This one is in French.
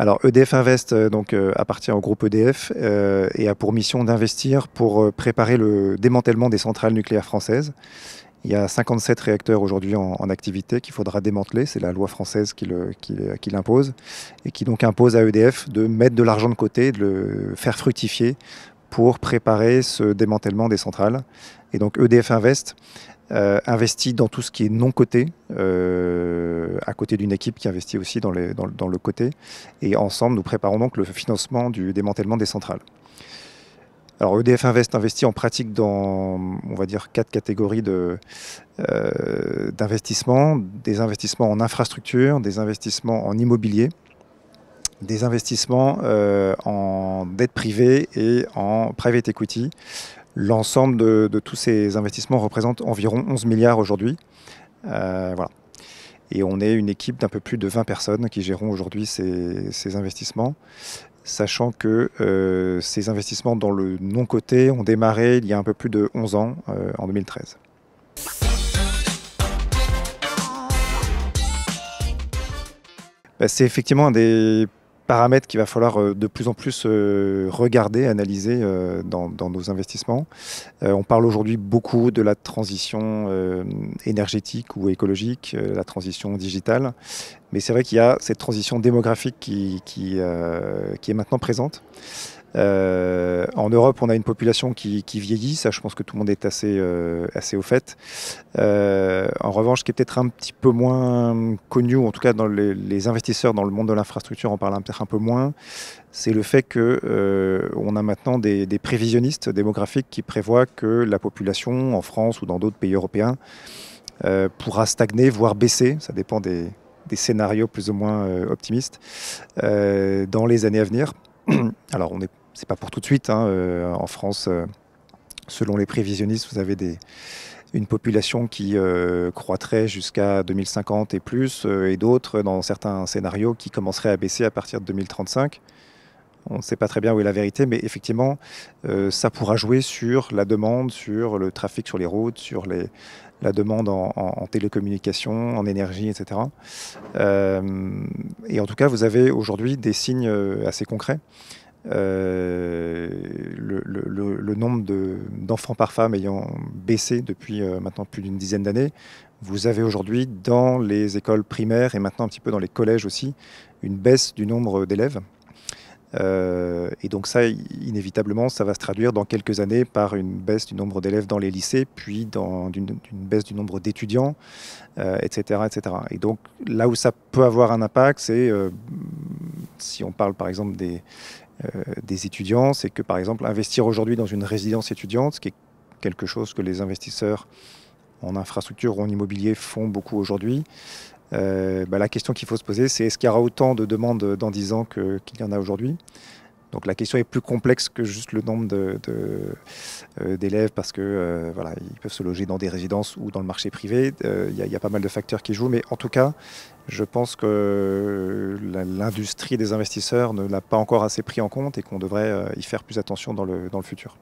Alors EDF Invest appartient au groupe EDF et a pour mission d'investir pour préparer le démantèlement des centrales nucléaires françaises. Il y a 57 réacteurs aujourd'hui en activité qu'il faudra démanteler. C'est la loi française qui l'impose et qui donc impose à EDF de mettre de l'argent de côté, de le faire fructifier pour préparer ce démantèlement des centrales. Et donc EDF Invest investit dans tout ce qui est non coté, à côté d'une équipe qui investit aussi dans le coté. Et ensemble, nous préparons donc le financement du démantèlement des centrales. Alors EDF Invest investit en pratique dans, on va dire, 4 catégories d'investissement. Des investissements en infrastructure, des investissements en immobilier, des investissements en dette privée et en private equity. L'ensemble de tous ces investissements représente environ 11 milliards aujourd'hui. Voilà. Et on est une équipe d'un peu plus de 20 personnes qui gérons aujourd'hui ces investissements, sachant que ces investissements dans le non-coté ont démarré il y a un peu plus de 11 ans, en 2013. C'est effectivement un des paramètres qu'il va falloir de plus en plus regarder, analyser dans nos investissements. On parle aujourd'hui beaucoup de la transition énergétique ou écologique, la transition digitale, mais c'est vrai qu'il y a cette transition démographique qui est maintenant présente. En Europe, on a une population qui vieillit, ça je pense que tout le monde est assez au fait. En revanche, ce qui est peut-être un petit peu moins connu, ou en tout cas dans les investisseurs dans le monde de l'infrastructure en parlent peut-être un peu moins, c'est le fait qu'on a maintenant des prévisionnistes démographiques qui prévoient que la population en France ou dans d'autres pays européens pourra stagner, voire baisser, ça dépend des scénarios plus ou moins optimistes, dans les années à venir. Alors, c'est pas pour tout de suite, hein. En France, selon les prévisionnistes, vous avez une population qui croîtrait jusqu'à 2050 et plus, et d'autres, dans certains scénarios, qui commenceraient à baisser à partir de 2035. On ne sait pas très bien où est la vérité, mais effectivement, ça pourra jouer sur la demande, sur le trafic sur les routes, sur la demande en télécommunications, en énergie, etc. Et en tout cas, vous avez aujourd'hui des signes assez concrets. Le nombre d'enfants par femme ayant baissé depuis maintenant plus d'une dizaine d'années. Vous avez aujourd'hui dans les écoles primaires et maintenant un petit peu dans les collèges aussi une baisse du nombre d'élèves. Et donc ça, inévitablement, ça va se traduire dans quelques années par une baisse du nombre d'élèves dans les lycées, puis d'une baisse du nombre d'étudiants, etc., etc. Et donc là où ça peut avoir un impact, c'est si on parle par exemple des étudiants, c'est que par exemple investir aujourd'hui dans une résidence étudiante, ce qui est quelque chose que les investisseurs en infrastructure ou en immobilier font beaucoup aujourd'hui, la question qu'il faut se poser, c'est est-ce qu'il y aura autant de demandes dans 10 ans qu'il y en a aujourd'hui? Donc la question est plus complexe que juste le nombre d'élèves parce que voilà, ils peuvent se loger dans des résidences ou dans le marché privé. Il y a pas mal de facteurs qui jouent, mais en tout cas, je pense que l'industrie des investisseurs ne l'a pas encore assez pris en compte et qu'on devrait y faire plus attention dans le futur.